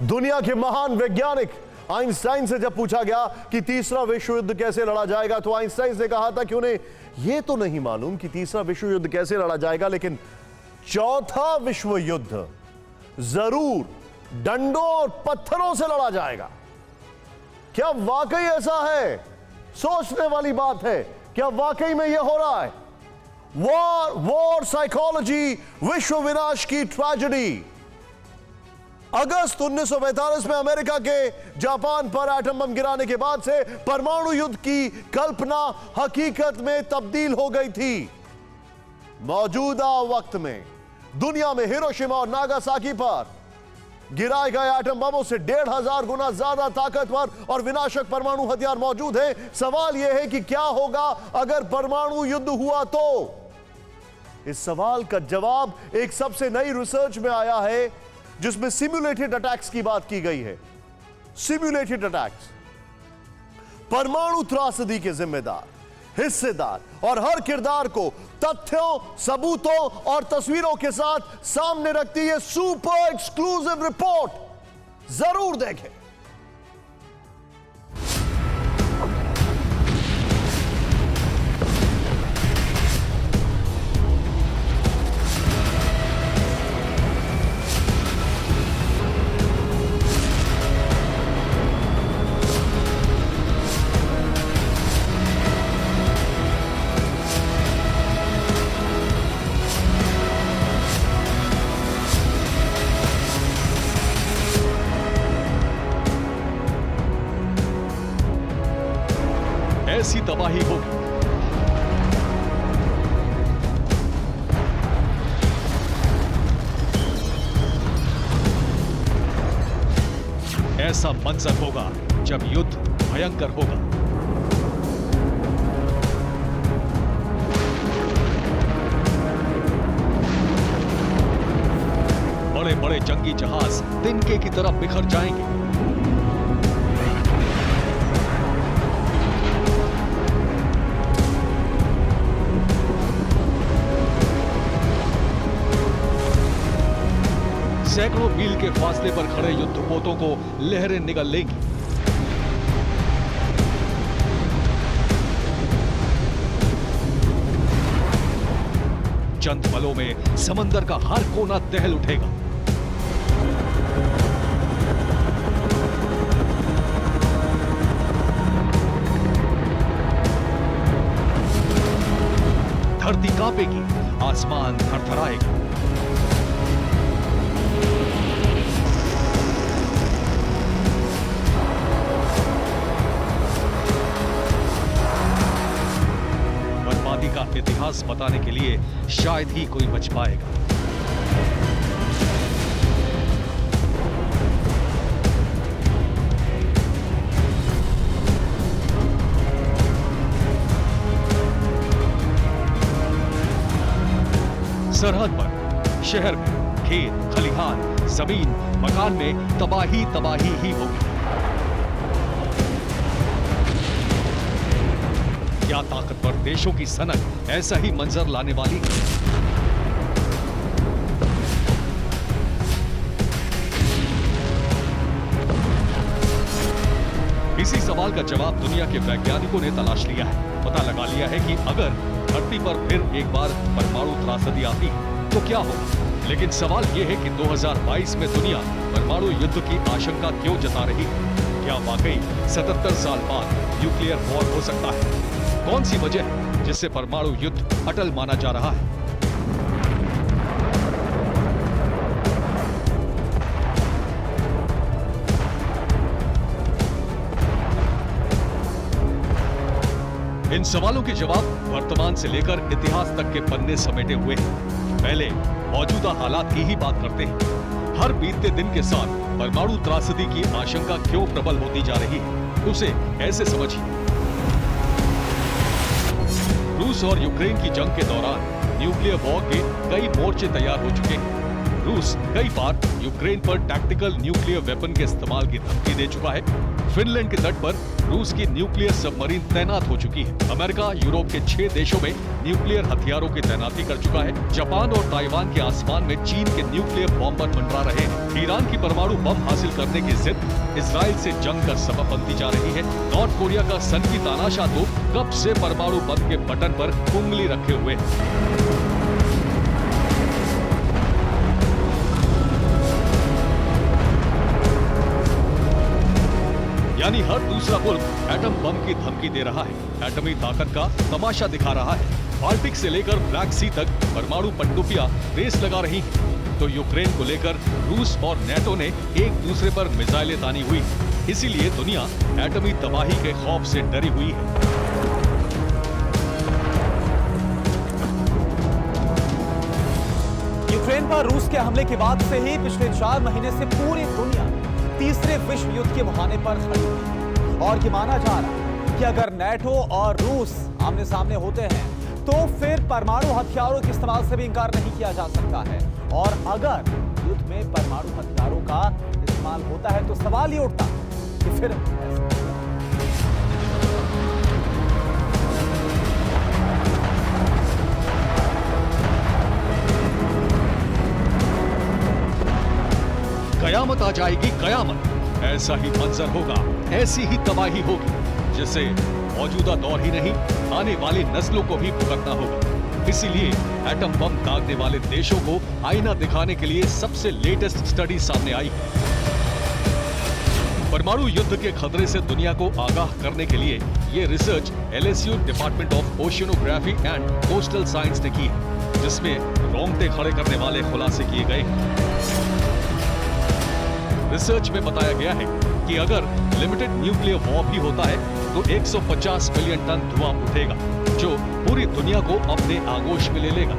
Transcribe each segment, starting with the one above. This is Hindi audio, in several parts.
दुनिया के महान वैज्ञानिक आइंस्टाइन से जब पूछा गया कि तीसरा विश्व युद्ध कैसे लड़ा जाएगा, तो आइंस्टाइन ने कहा था कि उन्हें यह तो नहीं मालूम कि तीसरा विश्व युद्ध कैसे लड़ा जाएगा, लेकिन चौथा विश्व युद्ध जरूर डंडों और पत्थरों से लड़ा जाएगा। क्या वाकई ऐसा है? सोचने वाली बात है। क्या वाकई में यह हो रहा है? वॉर साइकोलॉजी, विश्व विनाश की ट्रेजेडी। अगस्त 1945 में अमेरिका के जापान पर एटम बम गिराने के बाद से परमाणु युद्ध की कल्पना हकीकत में तब्दील हो गई थी। मौजूदा वक्त में दुनिया में हिरोशिमा और नागासाकी पर गिराए गए एटम बमों से 1500 गुना ज्यादा ताकतवर और विनाशक परमाणु हथियार मौजूद हैं। सवाल यह है कि क्या होगा अगर परमाणु युद्ध हुआ तो? इस सवाल का जवाब एक सबसे नई रिसर्च में आया है, जिसमें सिम्युलेटेड अटैक्स की बात की गई है। सिम्युलेटेड अटैक्स, परमाणु त्रासदी के जिम्मेदार, हिस्सेदार और हर किरदार को तथ्यों, सबूतों और तस्वीरों के साथ सामने रखती है सुपर एक्सक्लूसिव रिपोर्ट। जरूर देखें। ऐसी तबाही होगी, ऐसा मंजर होगा जब युद्ध भयंकर होगा। बड़े बड़े जंगी जहाज तिनके की तरफ बिखर जाएंगे। सैकड़ों मील के फासले पर खड़े युद्धपोतों को लहरें निगल लेंगी। चंद पलों में समंदर का हर कोना दहल उठेगा। धरती कांपेगी, आसमान थरथराएगा। का इतिहास बताने के लिए शायद ही कोई बच पाएगा। सरहद पर, शहर में, खेत, खलिहान, जमीन, मकान में तबाही तबाही ही होगी। क्या ताकतवर देशों की सनक ऐसा ही मंजर लाने वाली है? इसी सवाल का जवाब दुनिया के वैज्ञानिकों ने तलाश लिया है। पता लगा लिया है कि अगर धरती पर फिर एक बार परमाणु त्रासदी आती है तो क्या होगा। लेकिन सवाल यह है कि 2022 में दुनिया परमाणु युद्ध की आशंका क्यों जता रही है? क्या वाकई 77 साल बाद न्यूक्लियर वॉर हो सकता है? कौन सी वजह है जिससे परमाणु युद्ध अटल माना जा रहा है? इन सवालों के जवाब वर्तमान से लेकर इतिहास तक के पन्ने समेटे हुए हैं। पहले मौजूदा हालात की ही बात करते हैं। हर बीतते दिन के साथ परमाणु त्रासदी की आशंका क्यों प्रबल होती जा रही है, उसे ऐसे समझिए। रूस और यूक्रेन की जंग के दौरान न्यूक्लियर वॉर के कई मोर्चे तैयार हो चुके हैं। रूस कई बार यूक्रेन पर टैक्टिकल न्यूक्लियर वेपन के इस्तेमाल की धमकी दे चुका है। फिनलैंड के तट पर रूस की न्यूक्लियर सबमरीन तैनात हो चुकी है। अमेरिका यूरोप के 6 देशों में न्यूक्लियर हथियारों की तैनाती कर चुका है। जापान और ताइवान के आसमान में चीन के न्यूक्लियर बॉम्बर मंडरा रहे हैं। ईरान की परमाणु बम हासिल करने की जिद इजराइल से जंग का सबब बनती जा रही है। नॉर्थ कोरिया का सनकी तानाशाह तो कब से परमाणु बम के बटन पर उंगली रखे हुए है। यानी हर दूसरा मुल्क एटम बम की धमकी दे रहा है, एटमी ताकत का तमाशा दिखा रहा है। बाल्टिक से लेकर ब्लैक सी तक परमाणु पनडुब्बियां रेस लगा रही हैं। तो यूक्रेन को लेकर रूस और नेटो ने एक दूसरे पर मिसाइलें तानी हुई। इसीलिए दुनिया एटमी तबाही के खौफ से डरी हुई है। यूक्रेन पर रूस के हमले के बाद से ही पिछले 4 महीने से पूरी दुनिया तीसरे विश्व युद्ध के मुहाने पर खड़ी हुई और ये माना जा रहा है कि अगर नेटो और रूस आमने सामने होते हैं तो फिर परमाणु हथियारों के इस्तेमाल से भी इंकार नहीं किया जा सकता है। और अगर युद्ध में परमाणु हथियारों का इस्तेमाल होता है तो सवाल ये उठता है कि फिर कयामत आ जाएगी, कयामत। ऐसा ही मंजर होगा, ऐसी ही तबाही होगी जिसे मौजूदा दौर ही नहीं आने वाली नस्लों को भी भुगतना होगा। इसीलिए एटम बम दागने वाले देशों को आईना दिखाने के लिए सबसे लेटेस्ट स्टडी सामने आई। परमाणु युद्ध के खतरे से दुनिया को आगाह करने के लिए ये research LSU department of oceanography and coastal science ने की, जिसमें रोंगटे खड़े करने वाले खुलासे किए गए। रिसर्च में बताया गया है कि अगर लिमिटेड न्यूक्लियर वॉर भी होता है तो 150 मिलियन टन धुआं उठेगा, जो पूरी दुनिया को अपने आगोश में ले लेगा।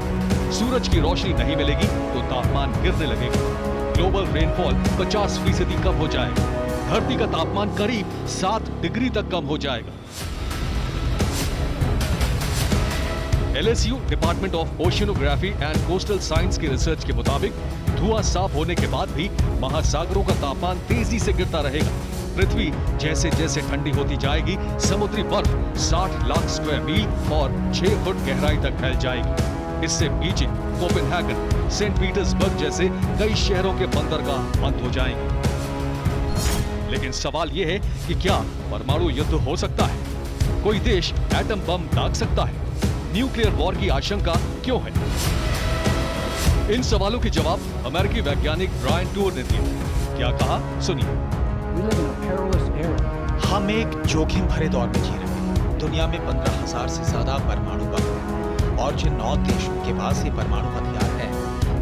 सूरज की रोशनी नहीं मिलेगी तो तापमान गिरने लगेगा। ग्लोबल रेनफॉल 50% कम हो जाएगा। धरती का तापमान करीब 7 डिग्री तक कम हो जाएगा। LSU department of oceanography and coastal science की रिसर्च के मुताबिक धुआं साफ होने के बाद भी महासागरों का तापमान तेजी से गिरता रहेगा। पृथ्वी जैसे जैसे ठंडी होती जाएगी, समुद्री बर्फ 60 लाख स्क्वायर मील और 6 फुट गहराई तक फैल जाएगी। इससे बीजिंग, कोपेनहेगन, सेंट पीटर्सबर्ग जैसे कई शहरों के बंदरगाह बंद हो जाएंगे। लेकिन सवाल यह है कि क्या परमाणु युद्ध हो सकता है? कोई देश एटम बम दाग सकता है? न्यूक्लियर वॉर की आशंका क्यों है? इन सवालों के जवाब अमेरिकी वैज्ञानिक ब्रायन टूर ने दिए। क्या कहा, सुनिए। हम एक जोखिम भरे दौर में जी रहे हैं। दुनिया में 15,000 से ज्यादा परमाणु बम हैं और जिन 9 देशों के पास ये परमाणु हथियार हैं,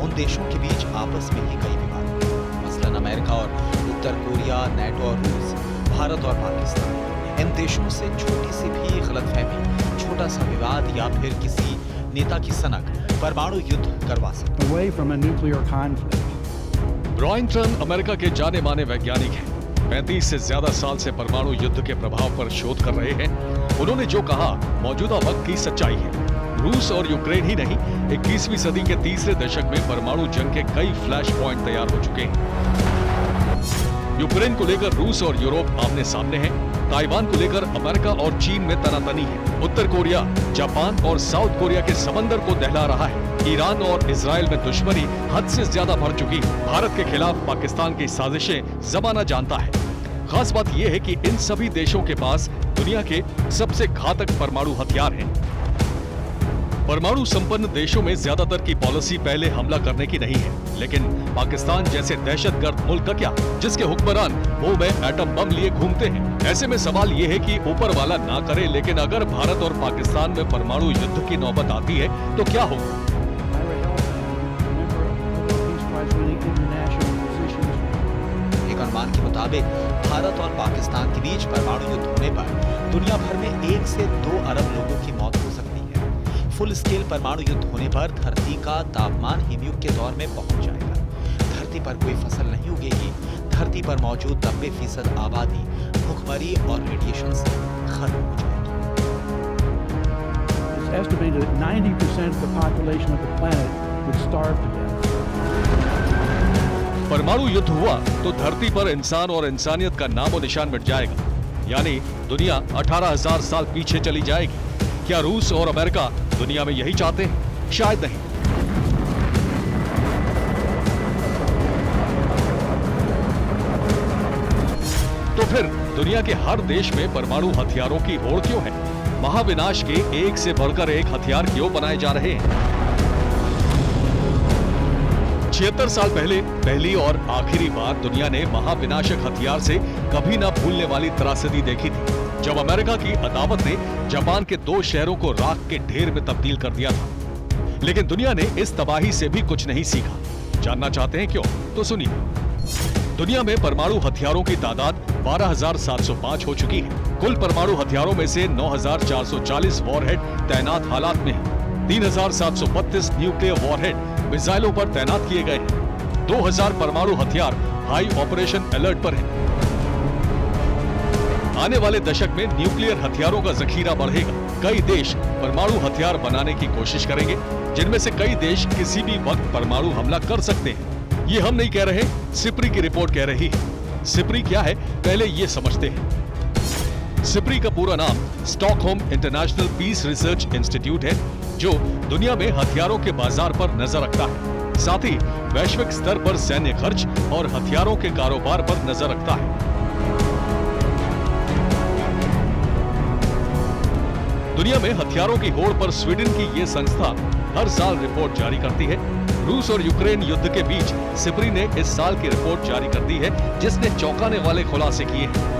उन देशों के बीच आपस में ही कई विवाद हैं। मसलन अमेरिका और उत्तर कोरिया, नेटो और रूस, भारत और पाकिस्तान। इन देशों से छोटी सी भी गलतफहमी, छोटा सा विवाद या फिर किसी नेता की सनक परमाणु युद्ध करवा सकता है। ब्रायन टर्न अमेरिका के जाने माने वैज्ञानिक हैं। 35 से ज्यादा साल से परमाणु युद्ध के प्रभाव पर शोध कर रहे हैं। उन्होंने जो कहा मौजूदा वक्त की सच्चाई है। रूस और यूक्रेन ही नहीं, 21वीं सदी के तीसरे दशक में परमाणु जंग के कई फ्लैश पॉइंट तैयार हो चुके हैं। यूक्रेन को लेकर रूस और यूरोप आमने सामने हैं। ताइवान को लेकर अमेरिका और चीन में तनातनी है। उत्तर कोरिया, जापान और साउथ कोरिया के समंदर को दहला रहा है। ईरान और इजराइल में दुश्मनी हद से ज्यादा बढ़ चुकी है। भारत के खिलाफ पाकिस्तान की साजिशें जमाना जानता है। खास बात यह है कि इन सभी देशों के पास दुनिया के सबसे घातक परमाणु हथियार हैं। परमाणु संपन्न देशों में ज्यादातर की पॉलिसी पहले हमला करने की नहीं है, लेकिन पाकिस्तान जैसे दहशतगर्द मुल्क का क्या, जिसके हुक्मरान मुंह में एटम बम लिए घूमते हैं। ऐसे में सवाल ये है कि ऊपर वाला ना करे, लेकिन अगर भारत और पाकिस्तान में परमाणु युद्ध की नौबत आती है तो क्या होगा? एक अनुमान के मुताबिक भारत और पाकिस्तान के बीच परमाणु युद्ध होने पर दुनिया भर में 1 से 2 अरब लोगों की मौत हो सकती है। फुल स्केल परमाणु युद्ध होने पर धरती का तापमान हिमयुग के दौर में पहुंच जाएगा। धरती पर कोई फसल नहीं उगेगी। धरती पर मौजूद 90% आबादी भूखमरी और रेडिएशन से खत्म हो जाएगी। It's estimated that 90% of the population of the planet would starve to death. परमाणु युद्ध हुआ तो धरती पर इंसान और इंसानियत का नामो निशान मिट जाएगा, यानी दुनिया 18,000 साल पीछे चली जाएगी। क्या रूस और अमेरिका दुनिया में यही चाहते हैं? शायद नहीं। तो फिर दुनिया के हर देश में परमाणु हथियारों की होड़ क्यों है? महाविनाश के एक से बढ़कर एक हथियार क्यों बनाए जा रहे हैं? 76 साल पहले पहली और आखिरी बार दुनिया ने महाविनाशक हथियार से कभी ना भूलने वाली त्रासदी देखी थी, जब अमेरिका की अदावत ने जापान के 2 शहरों को राख के ढेर में तब्दील कर दिया था। लेकिन दुनिया ने इस तबाही से भी कुछ नहीं सीखा। जानना चाहते हैं क्यों? तो सुनिए। दुनिया में परमाणु हथियारों की तादाद 12,705 हो चुकी है। कुल परमाणु हथियारों में से 9,440 वॉरहेड तैनात हालात में है। 3,732 न्यूक्लियर वॉरहेड मिसाइलों पर तैनात किए गए हैं। 2,000 परमाणु हथियार हाई ऑपरेशन अलर्ट पर हैं। आने वाले दशक में न्यूक्लियर हथियारों का जखीरा बढ़ेगा। कई देश परमाणु हथियार बनाने की कोशिश करेंगे, जिनमें से कई देश किसी भी वक्त परमाणु हमला कर सकते हैं। ये हम नहीं कह रहे, सिप्री की रिपोर्ट कह रही है। सिप्री क्या है, पहले ये समझते हैं। सिप्री का पूरा नाम Stockholm International Peace Research Institute है, जो दुनिया में हथियारों के बाजार पर नजर रखता है, साथ ही वैश्विक स्तर पर सैन्य खर्च और हथियारों के कारोबार पर नजर रखता है। दुनिया में हथियारों की होड़ पर स्वीडन की ये संस्था हर साल रिपोर्ट जारी करती है। रूस और यूक्रेन युद्ध के बीच सिप्री ने इस साल की रिपोर्ट जारी कर दी है, जिसने चौंकाने वाले खुलासे किए हैं।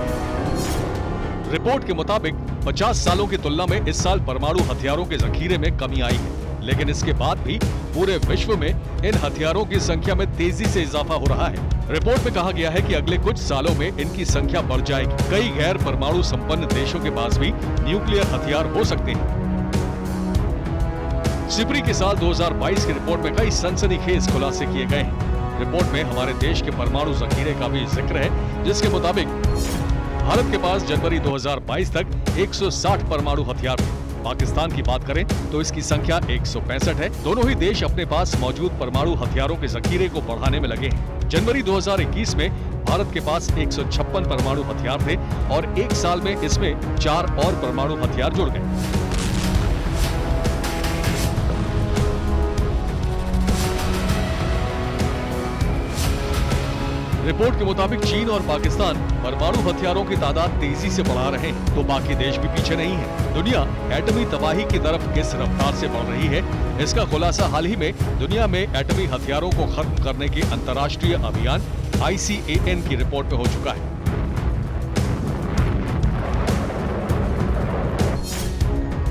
रिपोर्ट के मुताबिक 50 सालों की तुलना में इस साल परमाणु हथियारों के जखीरे में कमी आई है, लेकिन इसके बाद भी पूरे विश्व में इन हथियारों की संख्या में तेजी से इजाफा हो रहा है। रिपोर्ट में कहा गया है कि अगले कुछ सालों में इनकी संख्या बढ़ जाएगी। कई गैर परमाणु संपन्न देशों के पास भी न्यूक्लियर हथियार हो सकते हैं। सिप्री के साल 2022 की रिपोर्ट में कई सनसनीखेज खुलासे किए गए हैं। रिपोर्ट में हमारे देश के परमाणु जखीरे का भी जिक्र है, जिसके मुताबिक भारत के पास जनवरी 2022 तक 160 परमाणु हथियार थे। पाकिस्तान की बात करें तो इसकी संख्या 165 है। दोनों ही देश अपने पास मौजूद परमाणु हथियारों के जखीरे को बढ़ाने में लगे हैं। जनवरी 2021 में भारत के पास 156 परमाणु हथियार थे और एक साल में इसमें 4 और परमाणु हथियार जुड़ गए। रिपोर्ट के मुताबिक चीन और पाकिस्तान परमाणु हथियारों की तादाद तेजी से बढ़ा रहे हैं, तो बाकी देश भी पीछे नहीं है। दुनिया एटमी तबाही की तरफ किस रफ्तार से बढ़ रही है, इसका खुलासा हाल ही में दुनिया में एटमी हथियारों को खत्म करने के अंतर्राष्ट्रीय अभियान ICAN की रिपोर्ट में हो चुका है।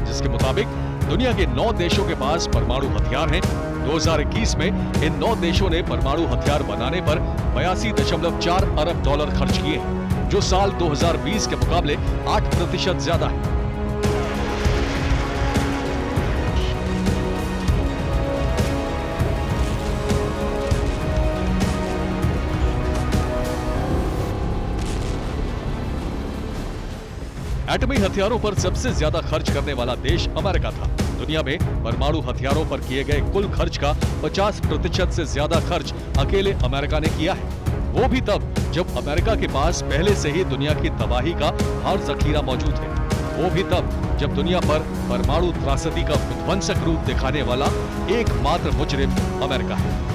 जिसके मुताबिक दुनिया के 9 देशों के पास परमाणु हथियार हैं। 2021 में इन 9 देशों ने परमाणु हथियार बनाने पर 82.4 अरब डॉलर खर्च किए हैं, जो साल 2020 के मुकाबले 8% ज्यादा है। एटमी हथियारों पर सबसे ज्यादा खर्च करने वाला देश अमेरिका था। दुनिया में परमाणु हथियारों पर किए गए कुल खर्च का 50% से ज्यादा खर्च अकेले अमेरिका ने किया है। वो भी तब जब अमेरिका के पास पहले से ही दुनिया की तबाही का हर जखीरा मौजूद है। वो भी तब जब दुनिया पर परमाणु त्रासदी का विध्वंसक रूप दिखाने वाला एकमात्र मुजरिम अमेरिका है।